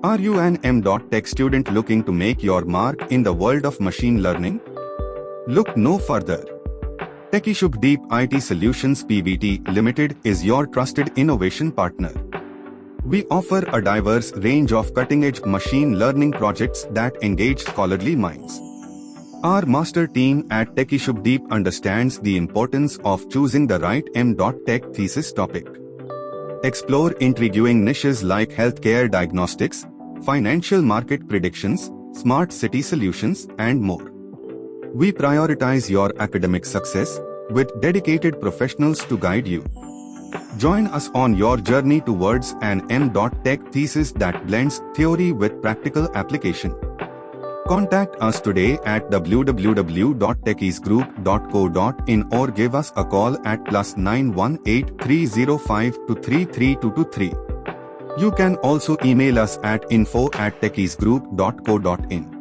Are you an M.Tech student looking to make your mark in the world of machine learning? Look no further. TechieShubhDeep IT Solutions Pvt Limited is your trusted innovation partner. We offer a diverse range of cutting-edge machine learning projects that engage scholarly minds. Our master team at TechieShubhDeep understands the importance of choosing the right M.Tech thesis topic. Explore intriguing niches like healthcare diagnostics, financial market predictions, smart city solutions, and more. We prioritize your academic success with dedicated professionals to guide you. Join us on your journey towards an M.Tech thesis that blends theory with practical application. Contact us today at www.techiesgroup.co.in or give us a call at +918 305 233 223. You can also email us at info@techiesgroup.co.in.